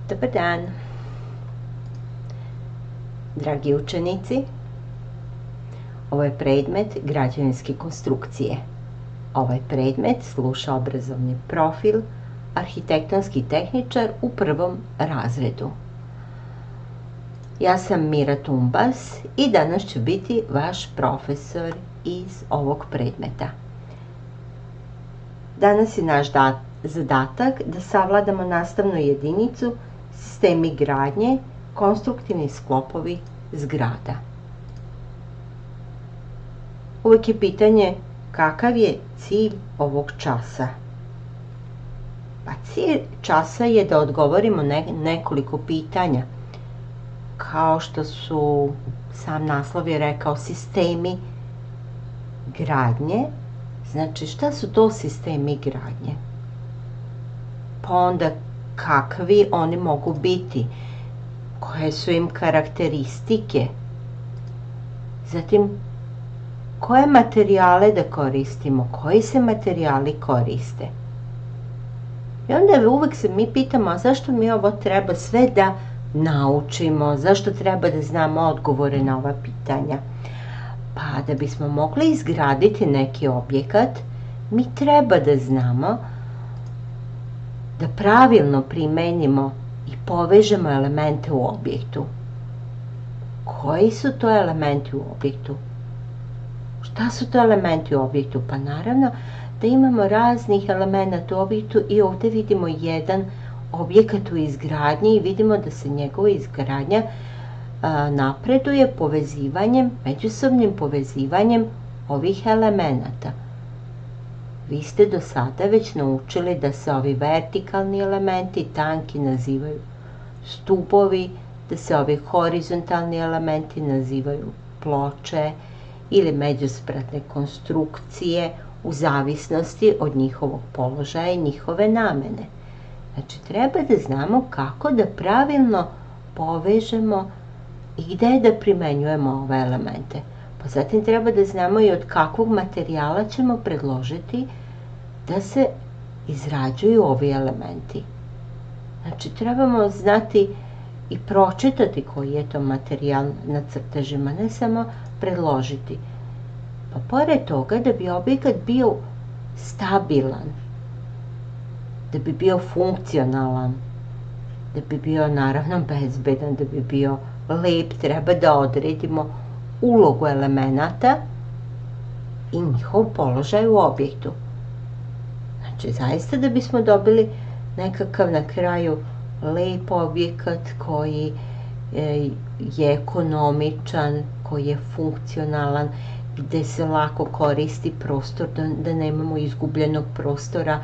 Dobar dan, dragi učenici. Ovo je predmet građevinske konstrukcije. Ovaj predmet sluša obrazovni profil arhitektonski tehničar u prvom razredu. Ja sam Mira Tumbas i danas ću biti vaš profesor iz ovog predmeta. Danas je naš zadatak da savladamo nastavnu jedinicu sistemi gradnje, konstruktivni sklopovi zgrada. Uvijek je pitanje kakav je cilj ovog časa. Pa cilj časa je da odgovorimo nekoliko pitanja, kao što su, sam naslov je rekao, sistemi gradnje. Znači, šta su to sistemi gradnje? Pa onda kakvi oni mogu biti, koje su im karakteristike, zatim koje materijale da koristimo, koji se materijali koriste. I onda uvek se mi pitamo, a zašto mi ovo treba sve da naučimo, zašto treba da znamo odgovore na ova pitanja? Pa da bismo mogli izgraditi neki objekat, mi treba da znamo da pravilno primenimo i povežemo elemente u objektu. Koji su to elementi u objektu? Šta su to elementi u objektu? Pa naravno da imamo raznih elemenata u objektu i ovdje vidimo jedan objekat u izgradnji i vidimo da se njegova izgradnja napreduje povezivanjem, međusobnim povezivanjem ovih elemenata. Vi ste do sada već naučili da se ovi vertikalni elementi, tanki, nazivaju stupovi, da se ovi horizontalni elementi nazivaju ploče ili međuspratne konstrukcije u zavisnosti od njihovog položaja i njihove namene. Znači, treba da znamo kako da pravilno povežemo i gde da primenjujemo ove elemente. Pa zatim treba da znamo i od kakvog materijala ćemo predložiti da se izrađuju ovi elementi. Znači, trebamo znati i pročitati koji je to materijal na crtežima, ne samo predložiti. Pa pored toga, da bi objekat bio stabilan, da bi bio funkcionalan, da bi bio naravno bezbedan, da bi bio lep, treba da odredimo ulogu elemenata i njihov položaj u objektu. Znači, zaista da bismo dobili nekakav na kraju lep objekat koji je ekonomičan, koji je funkcionalan, gde se lako koristi prostor, da nemamo izgubljenog prostora.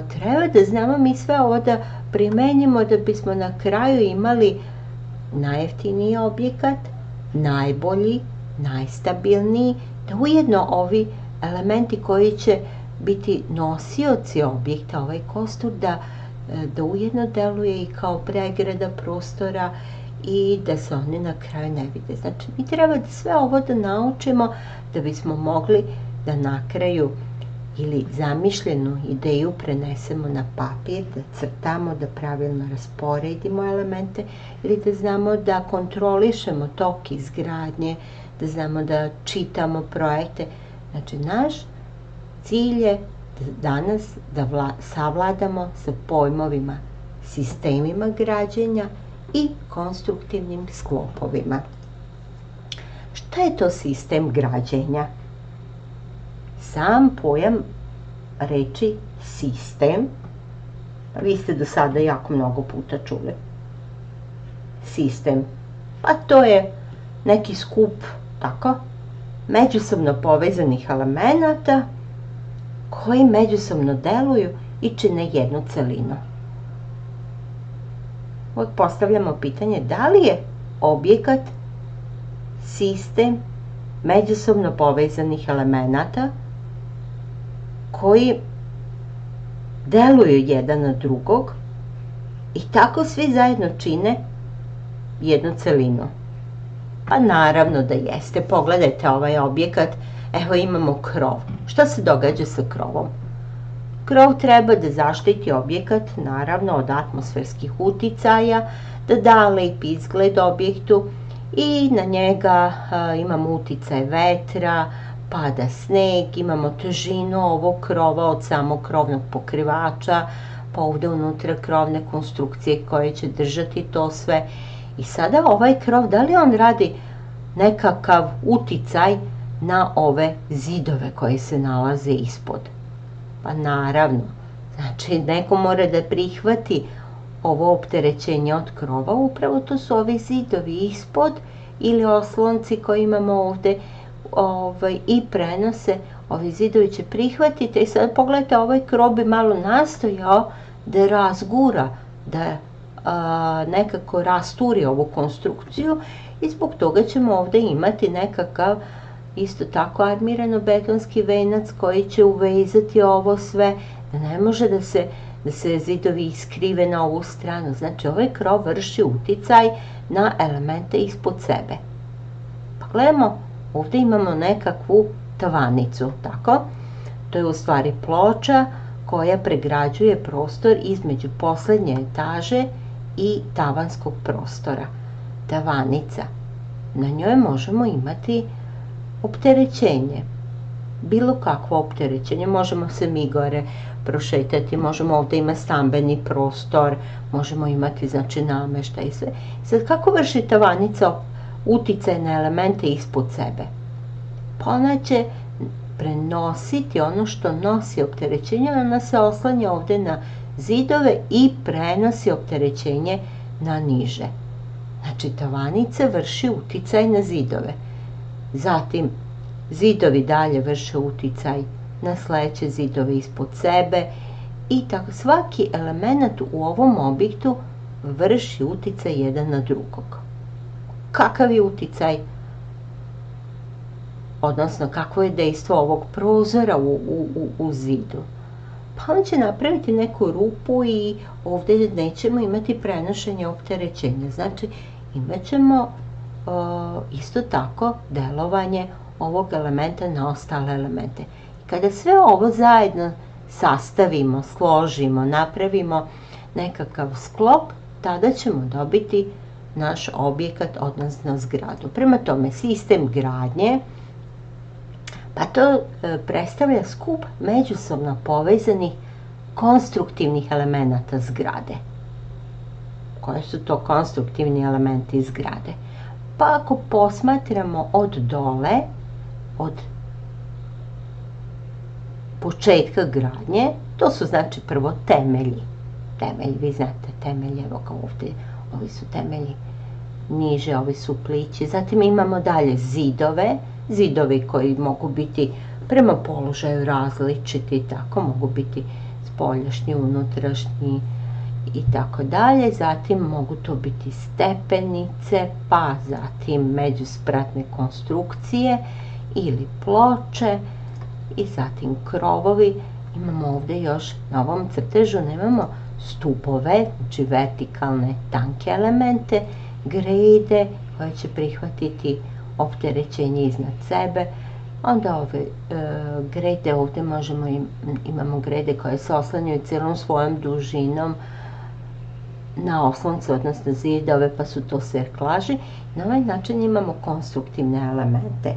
Treba da znamo mi sve ovo da primenimo da bismo na kraju imali najjeftiniji objekat, najbolji, najstabilniji, da ujedno ovi elementi koji će biti nosioci objekta, ovaj kostur, da ujedno deluje i kao pregrada prostora i da se oni na kraju ne vide. Znači, mi treba da sve ovo da naučimo da bismo mogli da na kraju ili zamišljenu ideju prenesemo na papir, da crtamo, da pravilno rasporedimo elemente ili da znamo da kontrolišemo tok izgradnje, da znamo da čitamo projekte. Znači, naš cilj je danas da savladamo sa pojmovima, sistemima građenja i konstruktivnim sklopovima. Šta je to sistem građenja? Sam pojam reči sistem, vi ste do sada jako mnogo puta čuli. Sistem, pa to je neki skup, tako, međusobno povezanih elemenata koji međusobno deluju i čine jednu celinu. Uvijek postavljamo pitanje da li je objekat sistem međusobno povezanih elemenata koji deluju jedan na drugog i tako svi zajedno čine jednu celinu. Pa naravno da jeste. Pogledajte ovaj objekat. Evo imamo krov. Šta se događa sa krovom? Krov treba da zaštiti objekat, naravno, od atmosferskih uticaja, da da lep izgled objektu i na njega imamo uticaj vetra, pada sneg, imamo težinu ovog krova od samog krovnog pokrivača, pa ovde unutra krovne konstrukcije koje će držati to sve. I sada ovaj krov, da li on radi nekakav uticaj na ove zidove koji se nalaze ispod? Pa naravno, znači neko mora da prihvati ovo opterećenje od krova, upravo to su ovi zidovi ispod ili oslonci koji imamo ovde i prenose, ovi zidovi će prihvatiti. I sad pogledajte, ovaj krov bi malo nastojao da razgura, da nekako rasturi ovu konstrukciju i zbog toga ćemo ovde imati nekakav isto tako armirano-betonski venac koji će uvezati ovo sve, da ne može da se zidovi iskrive na ovu stranu. Znači, ovaj krov vrši uticaj na elemente ispod sebe. Pa gledamo, ovde imamo nekakvu tavanicu, tako? To je u stvari ploča koja pregrađuje prostor između poslednje etaže i tavanskog prostora. Tavanica. Na njoj možemo imati opterećenje. Bilo kakvo opterećenje. Možemo se mi gore prošetati, možemo ovde imati stambeni prostor, možemo imati, znači, nameštaj i sve. Sad, kako vrši tavanica uticaj na elemente ispod sebe? Pa ona će prenositi ono što nosi opterećenje, ona se oslanja ovde na zidove i prenosi opterećenje na niže. Znači, tavanica vrši uticaj na zidove. Zatim, zidovi dalje vrše uticaj na sledeće zidove ispod sebe i tako svaki element u ovom objektu vrši uticaj jedan na drugog. Kakav je uticaj, odnosno kakvo je dejstvo ovog prozora u zidu? Pa on će napraviti neku rupu i ovde nećemo imati prenošenje opterećenja. Znači, imat ćemo isto tako delovanje ovog elementa na ostale elemente. Kada sve ovo zajedno sastavimo, složimo, napravimo nekakav sklop, tada ćemo dobiti naš objekat, odnosno zgradu. Prema tome, sistem gradnje, pa to predstavlja skup međusobno povezanih konstruktivnih elemenata zgrade. Koji su to konstruktivni elementi zgrade? Pa ako posmatramo od dole, od početka gradnje, to su znači prvo temelji. Temelji, vi znate, temelji, evo kao ovde, ovi su temelji niže, ovi su plići. Zatim imamo dalje zidove, zidovi koji mogu biti prema položaju različiti, tako mogu biti spoljašnji, unutrašnji i tako dalje. Zatim mogu to biti stepenice, pa zatim međuspratne konstrukcije ili ploče i zatim krovovi. Imamo ovde još na ovom crtežu, nemamo stubove, znači vertikalne tanke elemente, grede koje će prihvatiti opterećenje iznad sebe. Onda ove grede ovde imamo grede koje se oslanjaju celom svojom dužinom na oslonce, odnosno zidove, pa su to serklaži. Na ovaj način imamo konstruktivne elemente.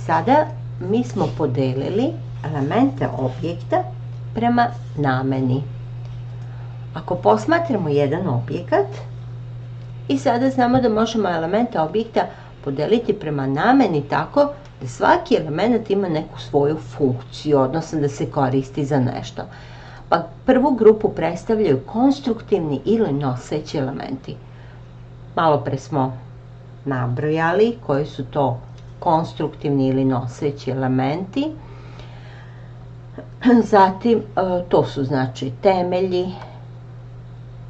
Sada mi smo podelili elemente objekta prema nameni. Ako posmatramo jedan objekat i sada znamo da možemo elemente objekta podeliti prema nameni tako da svaki element ima neku svoju funkciju, odnosno da se koristi za nešto. Pa prvu grupu predstavljaju konstruktivni ili noseći elementi. Malo pre smo nabrojali koji su to konstruktivni ili noseći elementi. Zatim, to su znači temelji,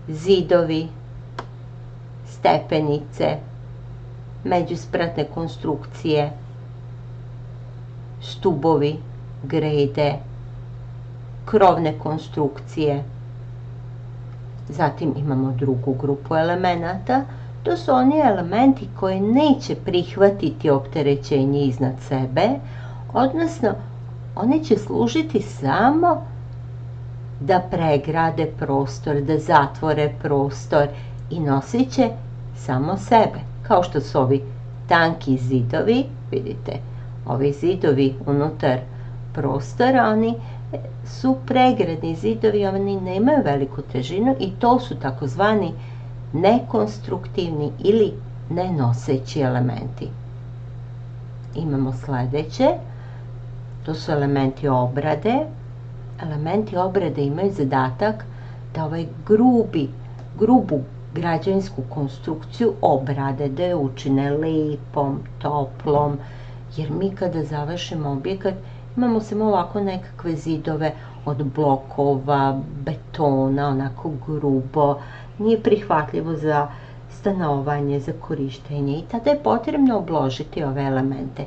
zidovi, stepenice, međuspratne konstrukcije, stubovi, grede, krovne konstrukcije. Zatim imamo drugu grupu elemenata. To su oni elementi koji neće prihvatiti opterećenje iznad sebe, odnosno oni će služiti samo da pregrade prostor, da zatvore prostor i nosit će samo sebe. Kao što su ovi tanki zidovi, vidite, ovi zidovi unutar prostora, oni su pregradni zidovi, oni nemaju veliku težinu i to su takozvani nekonstruktivni ili nenoseći elementi. Imamo sljedeće, to su elementi obrade. Elementi obrade imaju zadatak da ovaj grubu građevinsku konstrukciju obrade, da je učine lijepom, toplom, jer mi kada završimo objekat imamo samo ovako nekakve zidove od blokova, betona, onako grubo, nije prihvatljivo za stanovanje, za korištenje i tada je potrebno obložiti ove elemente.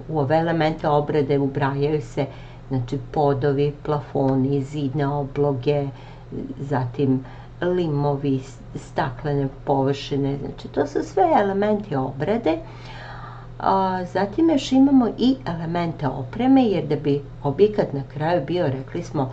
U ove elemente obrade ubrajaju se znači podovi, plafoni, zidne obloge, zatim limovi, staklene površine, znači to su sve elementi obrade. Zatim još imamo i elemente opreme, jer da bi objekat na kraju bio, rekli smo,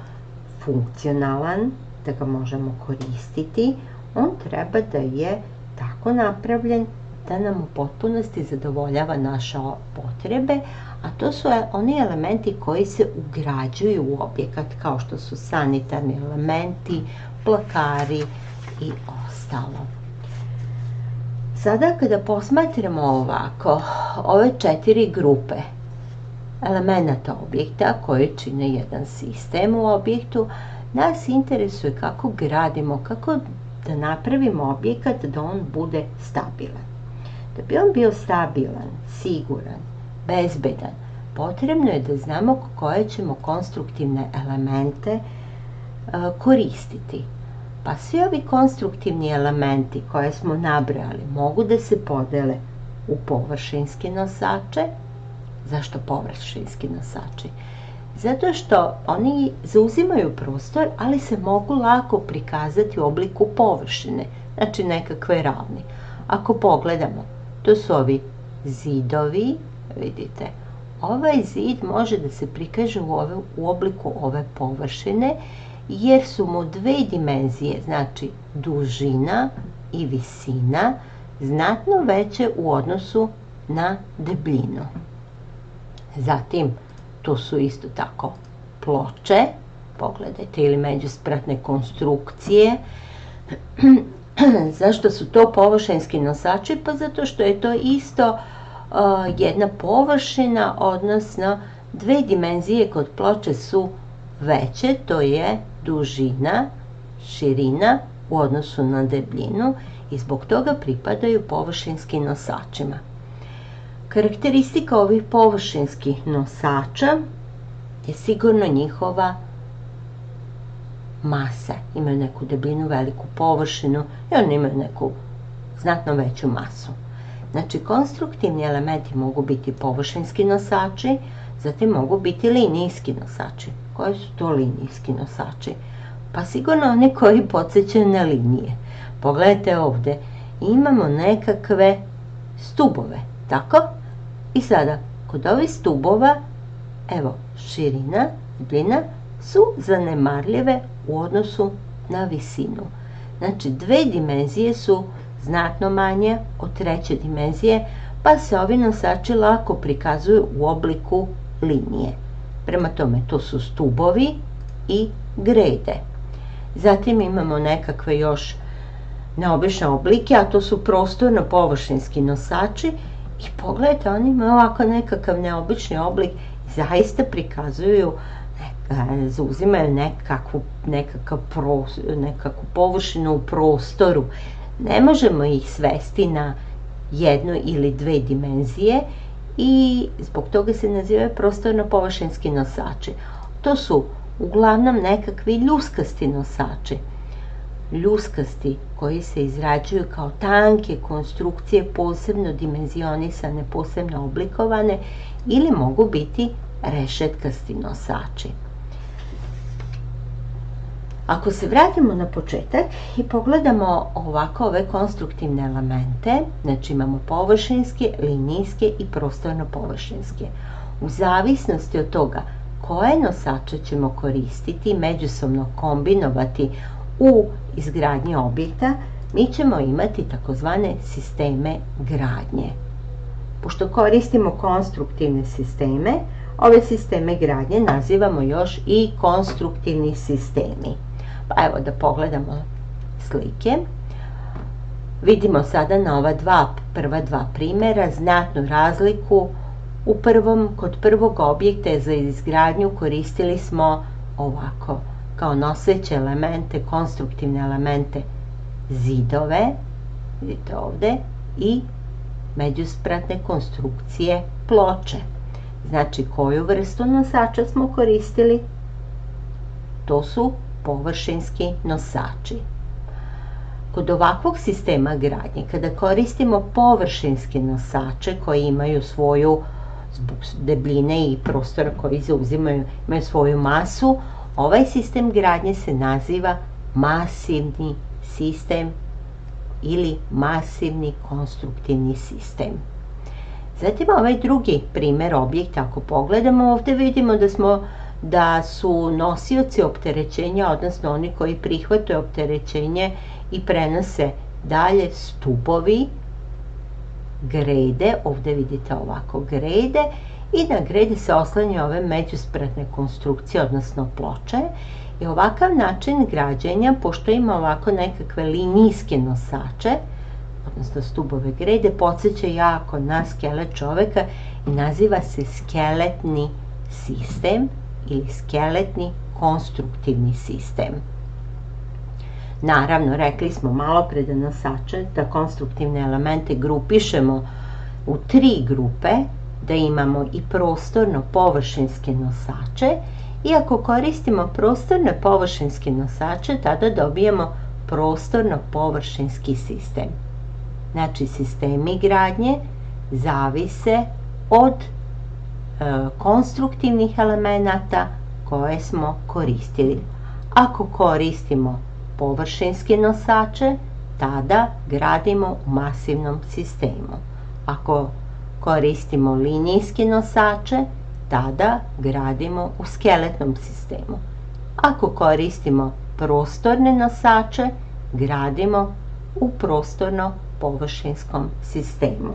funkcionalan, da ga možemo koristiti, on treba da je tako napravljen da nam u potpunosti zadovoljava naše potrebe, a to su oni elementi koji se ugrađuju u objekat, kao što su sanitarni elementi, plakari i ostalo. Sada kada posmatramo ovako ove 4 grupe elemenata objekta koji čine jedan sistem u objektu, nas interesuje kako gradimo, kako da napravimo objekat da on bude stabilan. Da bi on bio stabilan, siguran, bezbedan, potrebno je da znamo koje ćemo konstruktivne elemente koristiti. Pa svi ovi konstruktivni elementi koje smo nabrali mogu da se podele u površinske nosače. Zašto površinski nosači? Zato što oni zauzimaju prostor, ali se mogu lako prikazati u obliku površine, znači nekakve ravni. Ako pogledamo, to su ovi zidovi, vidite, ovaj zid može da se prikaže u obliku ove površine, jer su mu dve dimenzije, znači dužina i visina, znatno veće u odnosu na debljinu. Zatim, tu su isto tako ploče, pogledajte, ili međuspratne konstrukcije. Zašto su to površinski nosači? Pa zato što je to isto jedna površina, odnosno dve dimenzije kod ploče su veće, to je dužina, širina u odnosu na debljinu i zbog toga pripadaju površinskim nosačima. Karakteristika ovih površinskih nosača je sigurno njihova masa. Imaju neku debljinu, veliku površinu i oni imaju neku znatno veću masu. Znači, konstruktivni elementi mogu biti površinski nosači, zatim mogu biti linijski nosači. Koji su to linijski nosači? Pa sigurno oni koji podsjećaju na linije. Pogledajte ovdje, imamo nekakve stubove, tako? I sada, kod ovih stubova, evo, širina, debljina su zanemarljive u odnosu na visinu. Znači, dve dimenzije su znatno manje od treće dimenzije, pa se ovi nosači lako prikazuju u obliku linije. Prema tome, to su stubovi i grede. Zatim imamo nekakve još neobične oblike, a to su prostorno-površinski nosači. I pogledajte, oni imaju ovako nekakav neobični oblik i zaista prikazuju, zauzimaju nekakvu površinu u prostoru. Ne možemo ih svesti na jednu ili dve dimenzije i zbog toga se nazivaju prostorno-površinski nosači. To su uglavnom nekakvi ljuskasti nosači. Ljuskasti koji se izrađuju kao tanke konstrukcije, posebno dimenzionisane, posebno oblikovane, ili mogu biti rešetkasti nosači. Ako se vratimo na početak i pogledamo ovako ove konstruktivne elemente, znači imamo površinske, linijske i prostorno-površinske. U zavisnosti od toga koje nosače ćemo koristiti, međusobno kombinovati u izgradnji objekta, mi ćemo imati takozvane sisteme gradnje. Pošto koristimo konstruktivne sisteme, ove sisteme gradnje nazivamo još i konstruktivni sistemi. Pa evo da pogledamo slike. Vidimo sada na ova prva dva primjera znatnu razliku. Kod prvog objekta za izgradnju koristili smo ovako, kao noseće elemente, konstruktivne elemente, zidove, vidite ovde, i međuspratne konstrukcije ploče. Znači, koju vrstu nosača smo koristili? To su površinski nosači. Kod ovakvog sistema gradnje, kada koristimo površinske nosače koji imaju svoju, zbog debljine i prostora koji zauzimaju, imaju svoju masu, ovaj sistem gradnje se naziva masivni sistem ili masivni konstruktivni sistem. Zatim ovaj drugi primjer objekta, ako pogledamo ovdje vidimo da su nosioci opterećenja, odnosno oni koji prihvataju opterećenje i prenose dalje, stupovi, grede, ovdje vidite ovako grede, i na grede se oslanjaju ove međuspratne konstrukcije, odnosno ploče. I ovakav način građenja, pošto ima ovako nekakve linijske nosače, odnosno stubove grede, podsjeća jako na skelet čoveka i naziva se skeletni sistem ili skeletni konstruktivni sistem. Naravno, rekli smo malo pre da nosače, da konstruktivne elemente grupišemo u 3 grupe, da imamo i prostorno površinske nosače, i ako koristimo prostorne površinske nosače, tada dobijemo prostorno površinski sistem. Znači, sistemi gradnje zavise od konstruktivnih elemenata koje smo koristili. Ako koristimo površinske nosače, tada gradimo u masivnom sistemu. Ako koristimo linijske nosače, tada gradimo u skeletnom sistemu. Ako koristimo prostorne nosače, gradimo u prostorno-površinskom sistemu.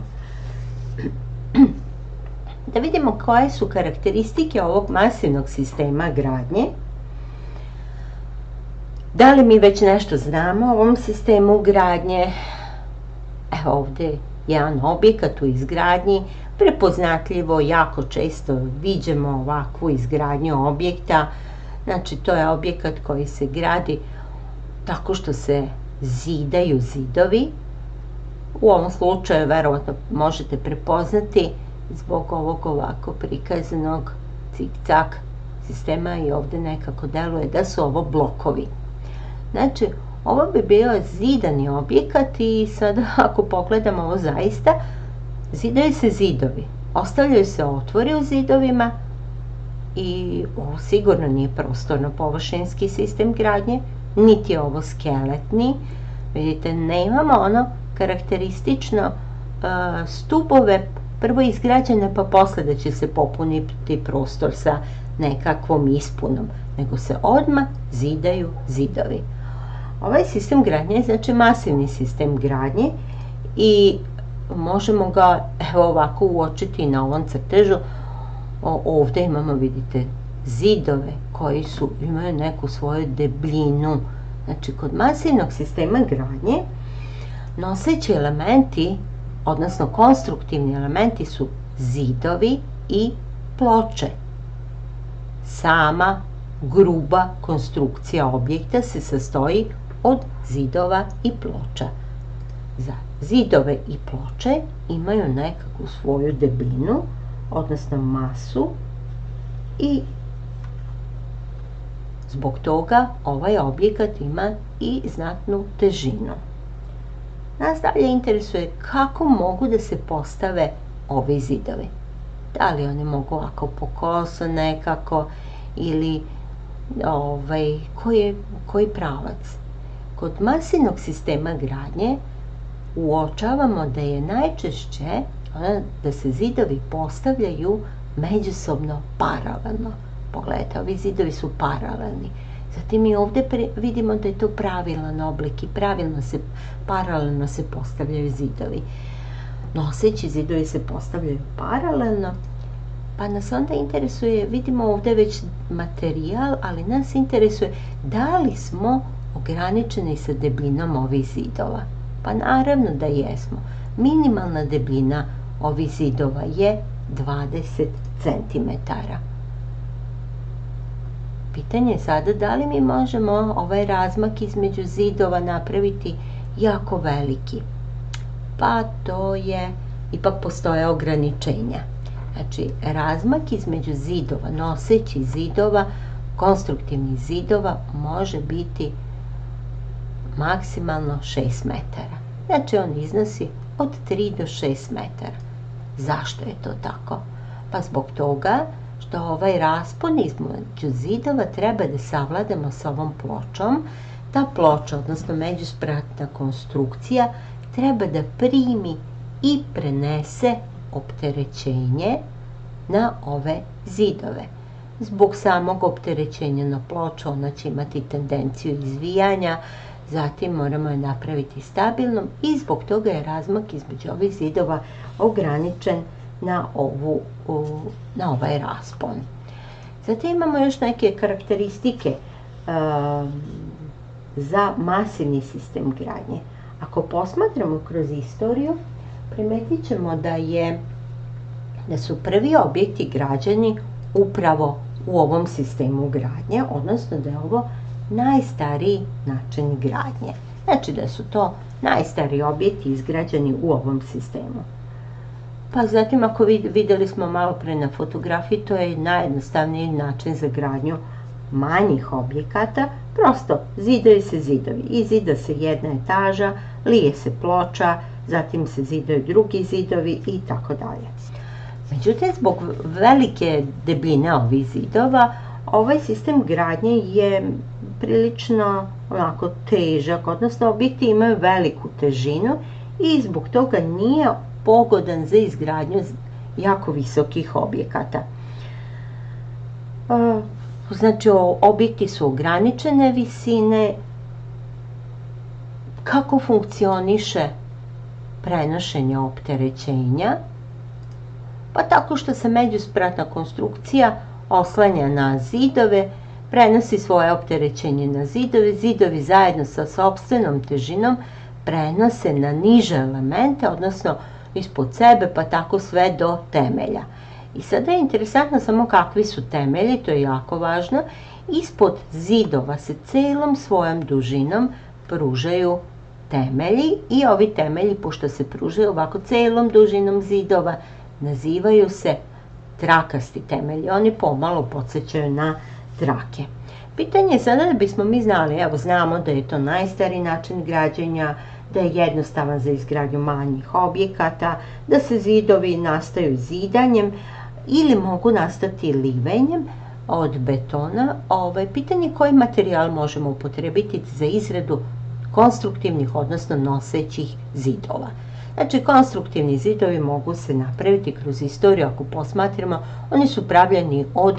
Da vidimo koje su karakteristike ovog masivnog sistema gradnje. Da li mi već nešto znamo o ovom sistemu gradnje? Evo ovdje je jedan objekat u izgradnji, prepoznatljivo, jako često viđemo ovakvu izgradnju objekta. Znači, to je objekat koji se gradi tako što se zidaju zidovi. U ovom slučaju, verovatno možete prepoznati zbog ovog ovako prikazanog cik-cak sistema, i ovdje nekako deluje da su ovo blokovi. Znači, ovo bi bio zidani objekat i sada ako pogledamo ovo zaista, zidaju se zidovi, ostavljaju se otvori u zidovima i ovo sigurno nije prostorno površinski sistem gradnje, niti je ovo skeletni. Vidite, nemamo ono karakteristično stubove prvo izgrađene pa posle da će se popuniti prostor sa nekakvom ispunom, nego se odmah zidaju zidovi. Ovaj sistem gradnje je znači masivni sistem gradnje i možemo ga ovako uočiti na ovom crtežu. Ovdje imamo, vidite, zidove koji imaju neku svoju debljinu. Znači, kod masivnog sistema gradnje noseći elementi, odnosno konstruktivni elementi, su zidovi i ploče. Sama gruba konstrukcija objekta se sastoji od zidova i ploča. Za zidove i ploče imaju nekakvu svoju debljinu, odnosno masu, i zbog toga ovaj objekat ima i znatnu težinu. Nas dalje interesuje kako mogu da se postave ovi zidovi. Da li oni mogu ovako pokoso nekako ili koji pravac. Kod masivnog sistema gradnje uočavamo da je najčešće da se zidovi postavljaju međusobno paralelno. Pogledajte, ovi zidovi su paralelni. Zatim i ovdje vidimo da je to pravilan oblik i paralelno se postavljaju zidovi. Noseći zidovi se postavljaju paralelno, pa nas onda interesuje, vidimo ovdje već materijal, ali nas interesuje da li smo ograničeni sa debljinom ovih zidova. Pa naravno da jesmo. Minimalna debljina ovih zidova je 20 cm. Pitanje je sada da li mi možemo ovaj razmak između zidova napraviti jako veliki. Pa to je, ipak postoje ograničenja. Znači, razmak između zidova, nosećih zidova, konstruktivnih zidova može biti maksimalno 6 metara. Znači, on iznosi od 3 do 6 metara. Zašto je to tako? Pa zbog toga što ovaj raspon između zidova treba da savladamo sa ovom pločom. Ta ploča, odnosno međuspratna konstrukcija, treba da primi i prenese opterećenje na ove zidove. Zbog samog opterećenja na ploču ona će imati tendenciju izvijanja, zatim moramo je napraviti stabilnom i zbog toga je razmak između ovih zidova ograničen na ovaj raspon. Zatim imamo još neke karakteristike za masivni sistem gradnje. Ako posmatramo kroz istoriju, primetit ćemo da su prvi objekti građeni upravo u ovom sistemu gradnje, odnosno da je ovo najstariji način gradnje. Znači da su to najstariji objekti izgrađeni u ovom sistemu. Pa zatim, ako vidjeli smo malo pre na fotografiji, to je najjednostavniji način za gradnju manjih objekata. Prosto zidaju se zidovi i zida se jedna etaža, lije se ploča, zatim se zidaju drugi zidovi i tako dalje. Međutim, zbog velike debljine ovih zidova, ovaj sistem gradnje je prilično onako težak, odnosno objekti imaju veliku težinu i zbog toga nije pogodan za izgradnju jako visokih objekata. Znači, objekti su ograničene visine. Kako funkcioniše prenošenje opterećenja? Pa tako što se međuspratna konstrukcija oslanja na zidove, prenosi svoje opterećenje na zidove, zidovi zajedno sa sopstvenom težinom prenose na niže elemente, odnosno ispod sebe, pa tako sve do temelja. I sada je interesantno samo kakvi su temelji, to je jako važno. Ispod zidova se celom svojom dužinom pružaju temelji i ovi temelji, pošto se pružaju ovako celom dužinom zidova, nazivaju se trakasti temelji. Oni pomalo podsjećaju na trake. Pitanje je sada da bismo mi znali, evo znamo da je to najstariji način građenja, da je jednostavan za izgradnju manjih objekata, da se zidovi nastaju zidanjem ili mogu nastati livenjem od betona. Pitanje koji materijal možemo upotrebiti za izradu konstruktivnih, odnosno nosećih zidova. Znači, konstruktivni zidovi mogu se napraviti kroz istoriju, ako posmatramo, oni su pravljeni od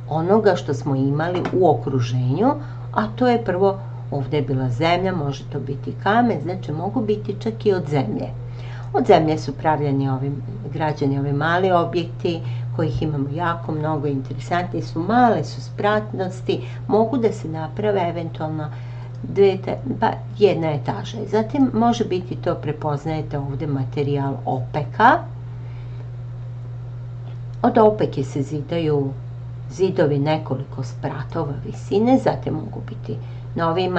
onoga što smo imali u okruženju, a to je prvo, ovdje je bila zemlja, može to biti kamen, znači mogu biti čak i od zemlje. Od zemlje su građeni ovi mali objekti, kojih imamo jako mnogo, interesantni su, male su spratnosti, mogu da se naprave eventualno jedna etaža. Zatim može biti to, prepoznajete ovdje materijal opeka. Od opeke se zidaju zidovi nekoliko spratova visine, zatim mogu biti novi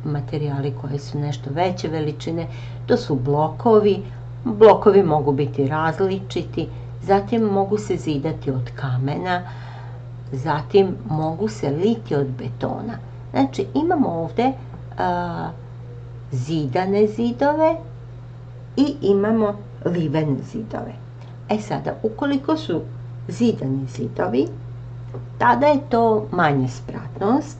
materijali koji su nešto veće veličine, to su blokovi mogu biti različiti, zatim mogu se zidati od kamena, zatim mogu se liti od betona. Znači, imamo ovdje zidane zidove i imamo livene zidove. Sada, ukoliko su zidani zidovi, tada je to manja spratnost,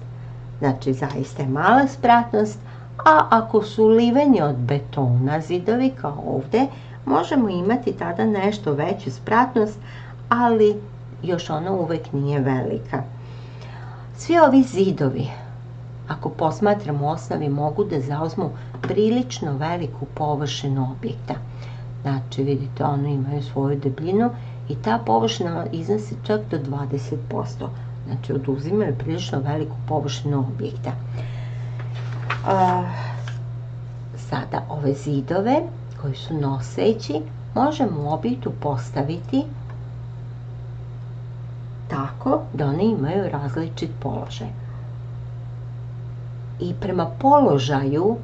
znači zaista je mala spratnost, a ako su liveni od betona zidovi, kao ovdje, možemo imati tada nešto veću spratnost, ali još ona uvek nije velika. Svi ovi zidovi, ako posmatramo u osnovi, mogu da zauzmu prilično veliku površinu objekta. Znači, vidite, one imaju svoju debljinu i ta površina iznosi čak do 20%. Znači, oduzimaju prilično veliku površinu objekta. Sada, ove zidove koji su noseći možemo u objektu postaviti tako da one imaju različit položaj. I prema položaju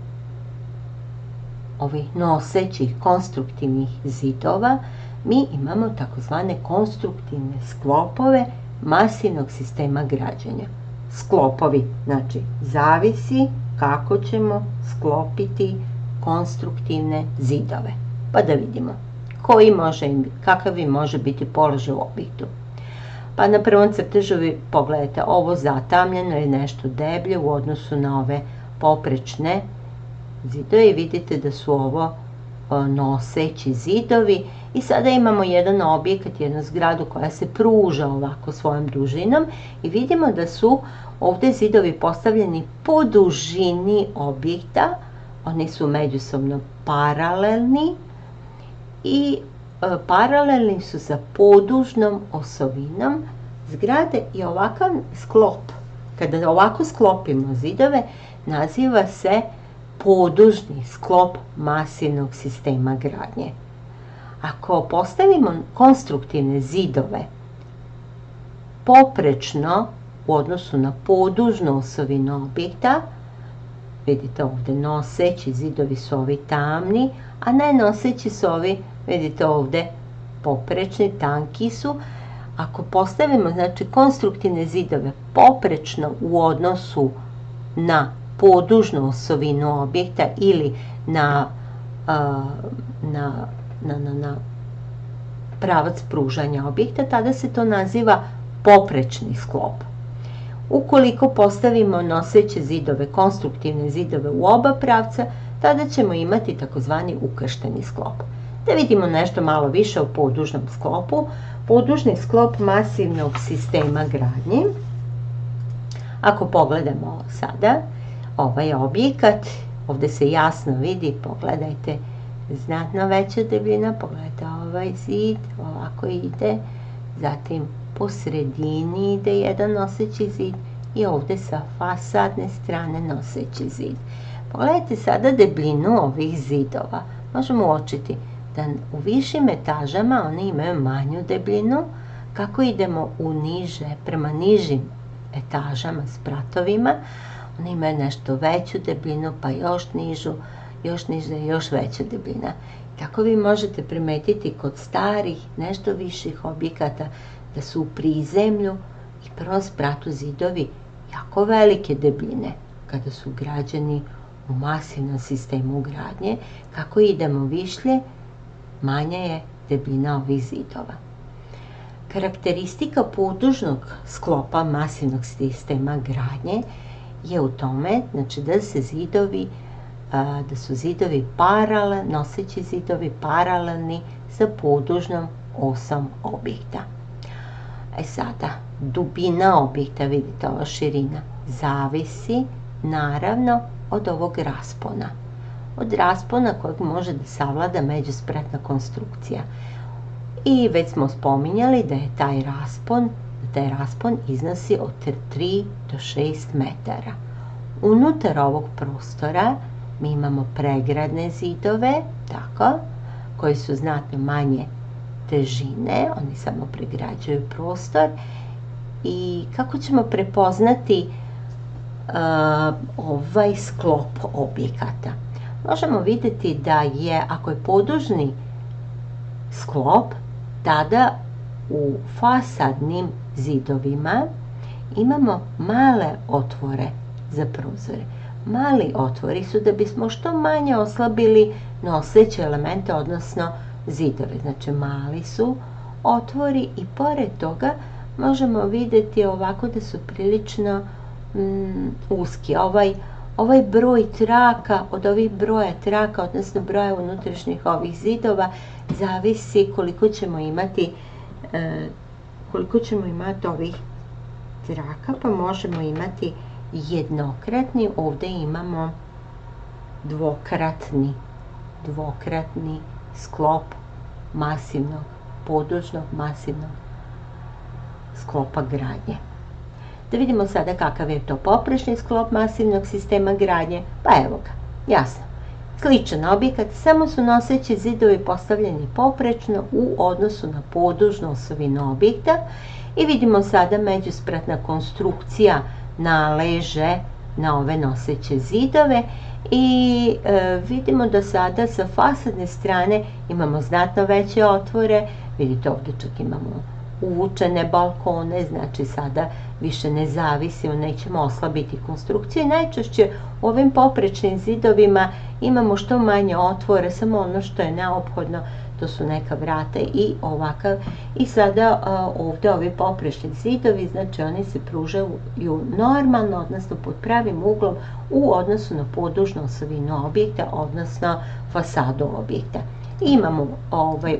ovih nosećih konstruktivnih zidova mi imamo takozvane konstruktivne sklopove masivnog sistema građenja. Sklopovi, znači, zavisi kako ćemo sklopiti konstruktivne zidove. Pa da vidimo kakav može biti položaj u objektu. Pa na prvom crtežu vi pogledajte, ovo zatamljeno je nešto deblje u odnosu na ove poprečne zidove i vidite da su ovo noseći zidovi. I sada imamo jedan objekat, jednu zgradu koja se pruža ovako svojom dužinom i vidimo da su ovdje zidovi postavljeni po dužini objekta, oni su međusobno paralelni i paralelni su sa podužnom osovinom zgrade i ovakav sklop, kada ovako sklopimo zidove, naziva se podužni sklop masivnog sistema gradnje. Ako postavimo konstruktivne zidove poprečno u odnosu na podužnu osovinu objekta, vidite ovdje noseći zidovi su ovi tamni, a nenoseći su ovi, vidite ovdje, poprečni, tanki su. Ako postavimo, znači, konstruktivne zidove poprečno u odnosu na podužnu osovinu objekta ili na pravac pružanja objekta, tada se to naziva poprečni sklop. Ukoliko postavimo noseće zidove, konstruktivne zidove u oba pravca, tada ćemo imati takozvani ukršteni sklop. Da vidimo nešto malo više o podužnom sklopu. Podužni sklop masivnog sistema gradnje. Ako pogledamo sada ovaj objekat, ovdje se jasno vidi, pogledajte, znatno veća debljina, pogledajte ovaj zid, ovako ide, zatim po sredini ide jedan noseći zid i ovdje sa fasadne strane noseći zid. Pogledajte sada debljinu ovih zidova. Možemo uočiti da u višim etažama oni imaju manju debljinu, kako idemo prema nižim etažama s pratovima, oni imaju nešto veću debljinu, pa još nižu, još niža i još veća debljina. Tako vi možete primetiti kod starih, nešto viših objekata da su u prizemlju i prvom spratu zidovi jako velike debljine. Kada su građeni u masivnom sistemu gradnje, kako idemo višlje, manja je debljina ovih zidova. Karakteristika podužnog sklopa masivnog sistema gradnje je u tome, znači, da su zidovi paralelni, noseći zidovi paralelni sa podužnom osom objekta. Sada, dubina objekta, vidite, ova širina, zavisi naravno od ovog raspona. Od raspona kojeg može da savlada međuspratna konstrukcija. I već smo spominjali da je taj raspon iznosi od 3 do 6 metara. Unutar ovog prostora mi imamo pregradne zidove, tako, koji su znatno manje težine, oni samo pregrađuju prostor. I kako ćemo prepoznati ovaj sklop objekata? Možemo vidjeti da je, ako je podužni sklop, tada u fasadnim zidovima imamo male otvore za prozore. Mali otvori su da bismo što manje oslabili noseće elemente, odnosno zidove. Znači, mali su otvori i pored toga možemo vidjeti ovako da su prilično uski. Ovaj broj traka, od ovih broja traka, odnosno broja unutrašnjih ovih zidova, zavisi koliko ćemo imati koliko ćemo imati ovih traka, pa možemo imati jednokratni, ovdje imamo dvokratni sklop masivnog, podužnog masivnog sklopa gradnje. Da vidimo sada kakav je to poprečni sklop masivnog sistema gradnje, pa evo ga, jasno. Sličan objekat, samo su noseći zidovi postavljeni poprečno u odnosu na podužnu osovinu objekta i vidimo sada međuspratna konstrukcija naleže na ove noseće zidove i vidimo da sada sa fasadne strane imamo znatno veće otvore, vidite ovdje čak imamo uvučene balkone, znači sada više ne zavisimo, nećemo oslabiti konstrukciju i najčešće u ovim poprečnim zidovima imamo što manje otvore, samo ono što je neophodno, to su neka vrata i ovakav. I sada ovdje ovi poprečni zidovi, znači oni se pružaju normalno, odnosno pod pravim uglom u odnosu na podužnu osovinu objekta, odnosno fasadu objekta. I imamo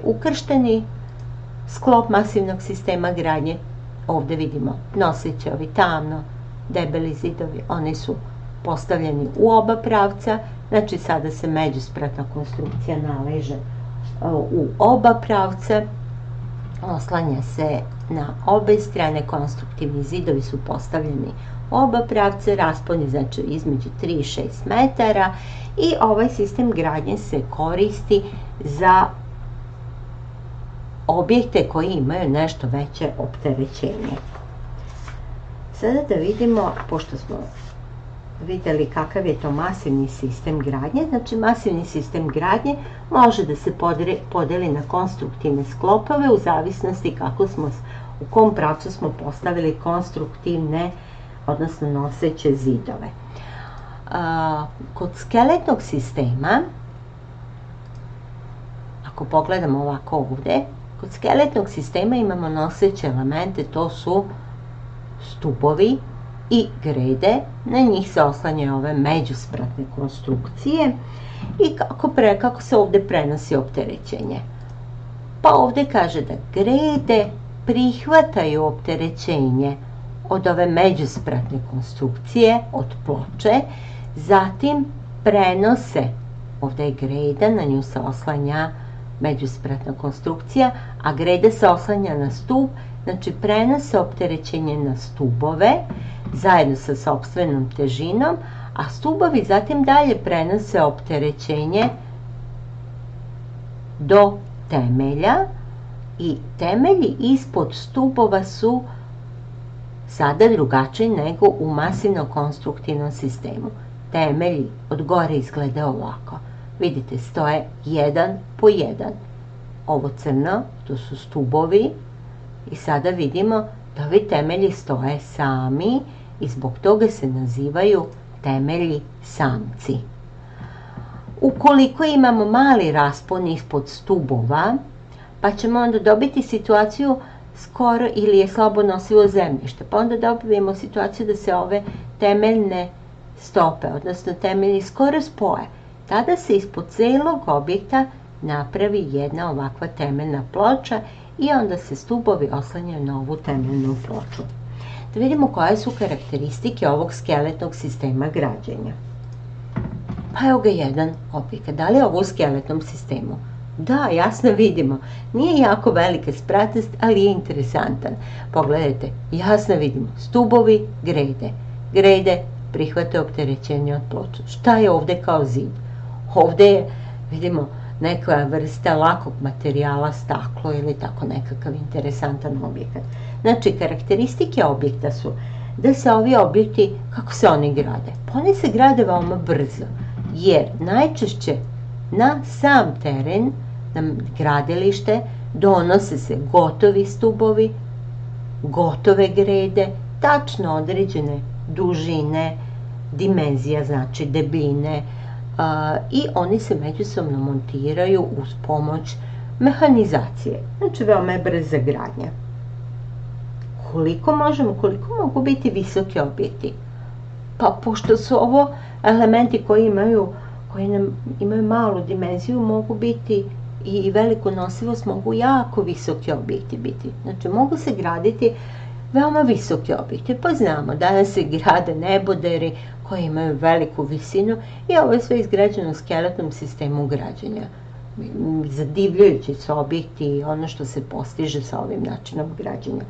ukršteni sklop masivnog sistema gradnje. Ovdje vidimo noseći ovi tamno debeli zidovi, oni su postavljeni u oba pravca, znači sada se međuspratna konstrukcija naleže u oba pravca, oslanja se na obe strane, konstruktivni zidovi su postavljeni u oba pravca, raspon je znači između 3 i 6 metara i ovaj sistem gradnje se koristi za objekte koji imaju nešto veće opterećenje. Sada da vidimo, pošto smo vidjeli kakav je to masivni sistem gradnje, znači masivni sistem gradnje može da se podeli na konstruktivne sklopove u zavisnosti u kom pravcu smo postavili konstruktivne, odnosno noseće zidove. Kod skeletnog sistema, ako pogledamo ovako ovdje, kod skeletnog sistema imamo noseće elemente, to su stubovi i grede, na njih se oslanjaju ove međuspratne konstrukcije i kako se ovdje prenosi opterećenje. Pa ovdje kaže da grede prihvataju opterećenje od ove međuspratne konstrukcije, od ploče, zatim prenose, ovdje je greda, na nju se oslanja međuspratna konstrukcija, a greda se oslanja na stup, znači prenose opterećenje na stubove zajedno sa sopstvenom težinom, a stubovi zatim dalje prenose opterećenje do temelja i temelji ispod stubova su sada drugačiji nego u masivno-konstruktivnom sistemu. Temelji od gore izgleda ovako. Vidite, stoje jedan po jedan. Ovo crno, to su stubovi i sada vidimo da ovi temelji stoje sami i zbog toga se nazivaju temelji samci. Ukoliko imamo mali raspon ispod stubova, pa ćemo onda dobiti situaciju skoro ili je slabo nosivo zemljište, pa onda dobijemo situaciju da se ove temeljne stope, odnosno temelji skoro spoje. Tada se ispod celog objekta napravi jedna ovakva temeljna ploča i onda se stubovi oslanjaju na ovu temeljnu ploču. Da vidimo koje su karakteristike ovog skeletnog sistema građenja. Pa evo ga jedan objekat. Da li je ovo u skeletnom sistemu? Da, jasno vidimo. Nije jako velika spratnost, ali je interesantan. Pogledajte, jasno vidimo. Stubovi, grede. Grede prihvate opterećenje od ploča. Šta je ovdje kao zid? Ovdje je, vidimo, neka vrsta lakog materijala, staklo ili tako nekakav interesantan objekat. Znači, karakteristike objekta su da se ovi objekti, kako se oni grade? Pa oni se grade veoma brzo, jer najčešće na sam teren, na gradilište, donose se gotovi stubovi, gotove grede, tačno određene dužine, dimenzija, znači debljine, i oni se međusobno montiraju uz pomoć mehanizacije. Znači, veoma je brza gradnja. Koliko mogu biti visoki objekti? Pa pošto su ovo elementi koji imaju malu dimenziju, mogu biti i veliku nosivost mogu jako visoki objekti biti. Znači, mogu se graditi veoma visoki objekti. Pa znamo, danas se grade neboderi koji imaju veliku visinu i ovo je sve izgrađeno u skeletnom sistemu građenja. Zadivljujući su objekti i ono što se postiže sa ovim načinom građenja.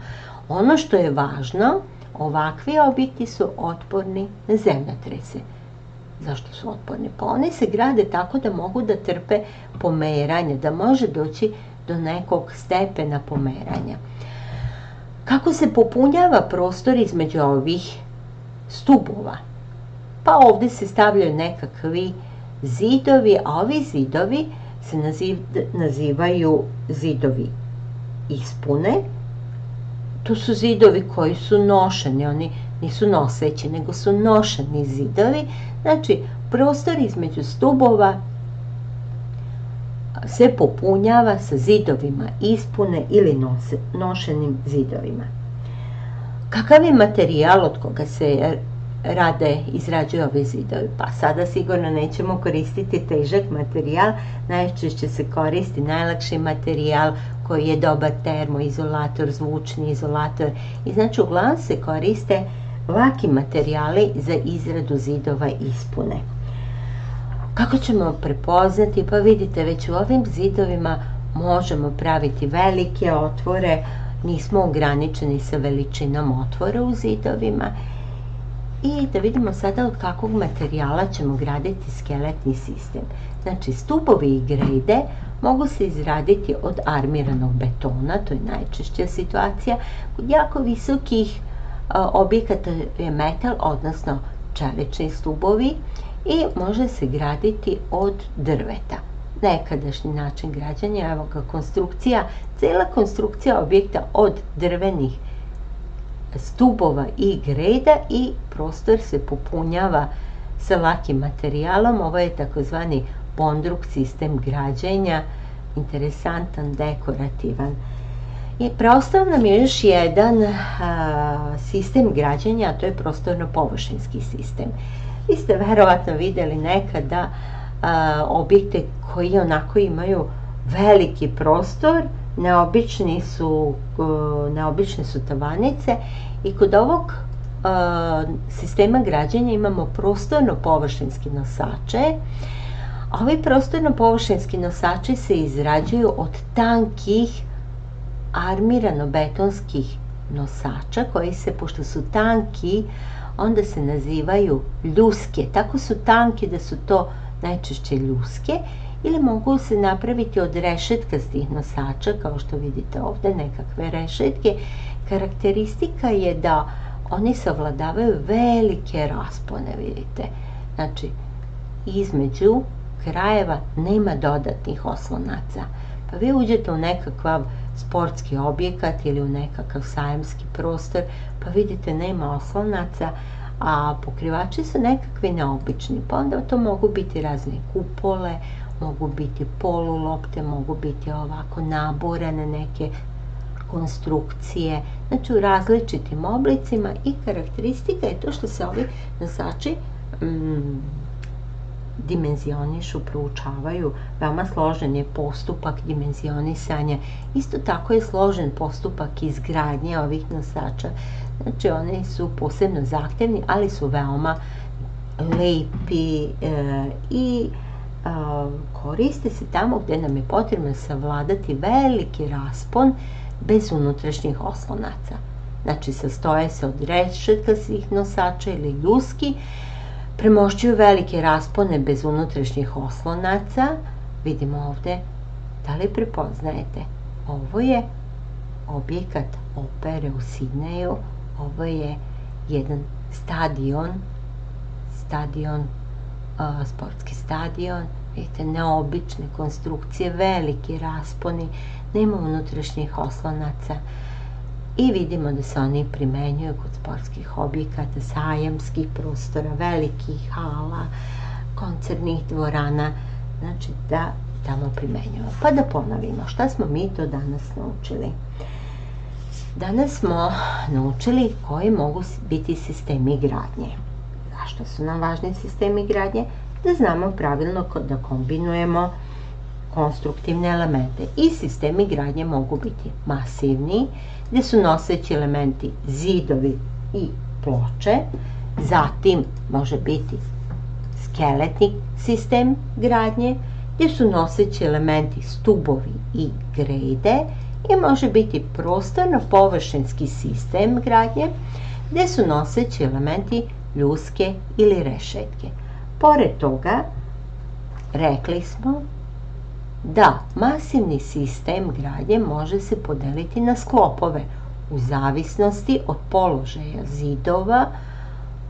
Ono što je važno, ovakvi objekti su otporni na zemljotrese. Zašto su otporni? Pa oni se grade tako da mogu da trpe pomeranje, da može doći do nekog stepena pomeranja. Kako se popunjava prostor između ovih stubova? Pa ovde se stavljaju nekakvi zidovi, a ovi zidovi se nazivaju zidovi ispune. To su zidovi koji su nošeni, oni nisu noseći, nego su nošeni zidovi. Znači, prostor između stubova se popunjava sa zidovima ispune ili nošenim zidovima. Kakav je materijal od koga se izrađuju ove zidovi? Pa sada sigurno nećemo koristiti težak materijal, najčešće se koristi najlakši materijal koji je dobar termoizolator, zvučni izolator i znači uglavnom se koriste laki materijali za izradu zidova ispune. Kako ćemo prepoznati? Pa vidite, već u ovim zidovima možemo praviti velike otvore, nismo ograničeni sa veličinom otvora u zidovima. I da vidimo sada od kakvog materijala ćemo graditi skeletni sistem. Znači, stubovi i grejde mogu se izraditi od armiranog betona, to je najčešća situacija. Kod jako visokih objekata je metal, odnosno čelični stubovi, i može se graditi od drveta. Nekadašnji način građanja, evo ga konstrukcija, cela konstrukcija objekta od drvenih stubova i greda i prostor se popunjava sa lakim materijalom. Ovo je takozvani Bondrug sistem građenja, interesantan, dekorativan. I preostao nam je još jedan sistem građenja, a to je prostorno-površinski sistem. Vi ste verovatno videli nekada objekte koji onako imaju veliki prostor, neobične su tavanice i kod ovog sistema građenja imamo prostorno-površinski nosače. Ovi prostorno-površinski nosači se izrađuju od tankih armirano-betonskih nosača koji se, pošto su tanki, onda se nazivaju ljuske. Tako su tanki da su to najčešće ljuske, ili mogu se napraviti od rešetkastih nosača, kao što vidite ovde, nekakve rešetke. Karakteristika je da oni savladavaju velike raspone, vidite. Znači, između krajeva nema dodatnih oslonaca. Pa vi uđete u nekakav sportski objekat ili u nekakav sajamski prostor, pa vidite nema oslonaca, a pokrivači su nekakvi neobični. Pa onda to mogu biti razne kupole, mogu biti polulopte, mogu biti ovako naborane neke konstrukcije, znači u različitim oblicima, i karakteristika je to što se ovi nosači dimenzionišu, proučavaju. Veoma složen je postupak dimenzionisanja. Isto tako je složen postupak izgradnje ovih nosača. Znači, oni su posebno zahtevni, ali su veoma lepi i koriste se tamo gde nam je potrebno savladati veliki raspon bez unutrašnjih oslonaca. Znači, sastoje se od rešetkastih nosača ili ljuski, premošćuju velike raspone bez unutrašnjih oslonaca. Vidimo ovde, da li prepoznajete? Ovo je objekat opere u Sidneju, ovo je jedan sportski stadion, vidite, neobične konstrukcije, veliki rasponi, nema unutrašnjih oslonaca i vidimo da se oni primenjuju kod sportskih objekata, sajamskih prostora, velikih hala, koncertnih dvorana, znači da tamo primenjujemo. Pa da ponovimo, šta smo mi to danas naučili? Danas smo naučili koji mogu biti sistemi gradnje. Zašto su nam važni sistemi gradnje? Da znamo pravilno da kombinujemo konstruktivne elemente. I sistemi gradnje mogu biti masivni, gdje su noseći elementi zidovi i ploče, zatim može biti skeletni sistem gradnje, gdje su noseći elementi stubovi i grede, i može biti prostorno-površinski sistem gradnje, gdje su noseći elementi ljuske ili rešetke. Pored toga, rekli smo da masivni sistem gradnje može se podeliti na sklopove u zavisnosti od položaja zidova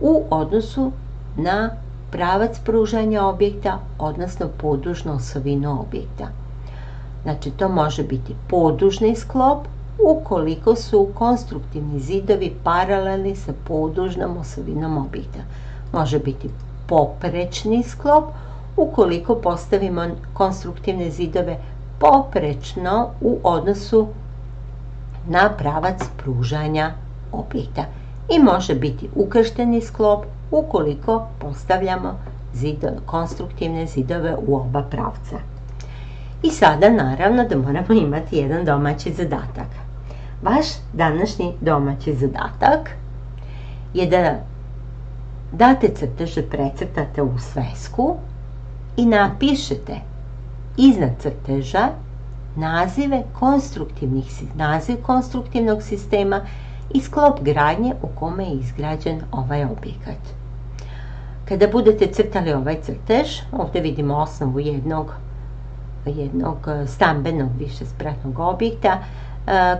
u odnosu na pravac pružanja objekta, odnosno podužnu osovinu objekta. Znači, to može biti podužni sklop ukoliko su konstruktivni zidovi paralelni sa podužnom osovinom objekta. Može biti poprečni sklop ukoliko postavimo konstruktivne zidove poprečno u odnosu na pravac pružanja objekta. I može biti ukršteni sklop ukoliko postavljamo konstruktivne zidove u oba pravca. I sada naravno da moramo imati jedan domaći zadatak. Vaš današnji domaći zadatak je da date crteže, precrtate u svesku i napišete iznad crteža naziv konstruktivnog sistema i sklop gradnje u kome je izgrađen ovaj objekat. Kada budete crtali ovaj crtež, ovdje vidimo osnovu jednog stambenog višespratnog objekta.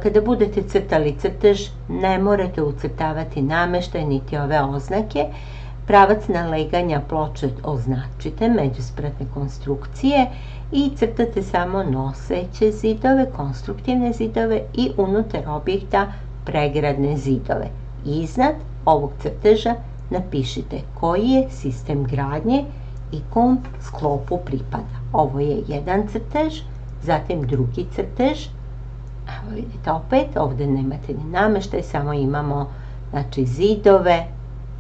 Kada budete crtali crtež, ne morate ucrtavati nameštaj niti ove oznake. Pravac naleganja ploče označite, međuspratne konstrukcije, i crtate samo noseće zidove, konstruktivne zidove i unutar objekta pregradne zidove. Iznad ovog crteža napišite koji je sistem gradnje i kom sklopu pripada. Ovo je jedan crtež, zatim drugi crtež. Evo vidite opet, ovdje nemate ni nameštaj, samo imamo zidove,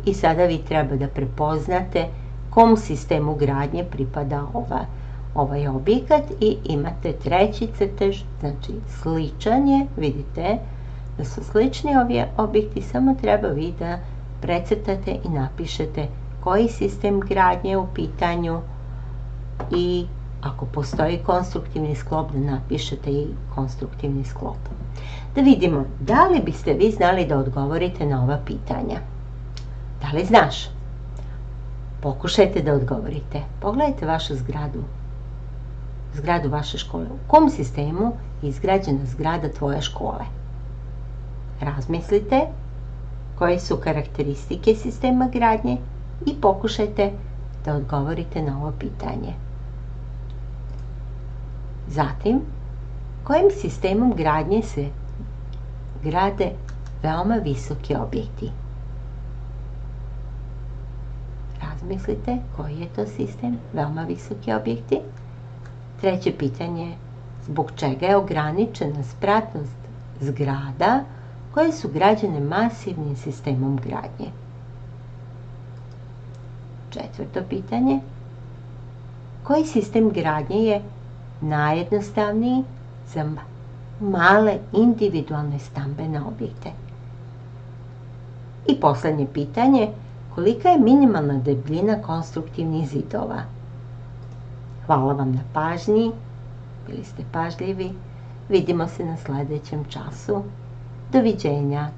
i sada vi treba da prepoznate kom sistemu gradnje pripada ovaj objekat, i imate treći crtež, znači sličan je, vidite da su slični ovi objekti, samo treba vi da precrtate i napišete koji sistem gradnje je u pitanju, i ako postoji konstruktivni sklop da napišete i konstruktivni sklop. Da vidimo, da li biste vi znali da odgovorite na ova pitanja? Da li znaš? Pokušajte da odgovorite. Pogledajte vašu zgradu vaše škole. U kom sistemu je izgrađena zgrada tvoje škole? Razmislite koje su karakteristike sistema gradnje i pokušajte da odgovorite na ovo pitanje. Zatim, kojim sistemom gradnje se grade veoma visoki objekti? Razmislite koji je to sistem, veoma visoki objekti. Treće pitanje, zbog čega je ograničena spratnost zgrada koje su građene masivnim sistemom gradnje? Četvrto pitanje, koji sistem gradnje je najjednostavniji za male individualne stambene objekte? I posljednje pitanje, kolika je minimalna debljina konstruktivnih zidova? Hvala vam na pažnji, bili ste pažljivi, vidimo se na sljedećem času. Doviđenja.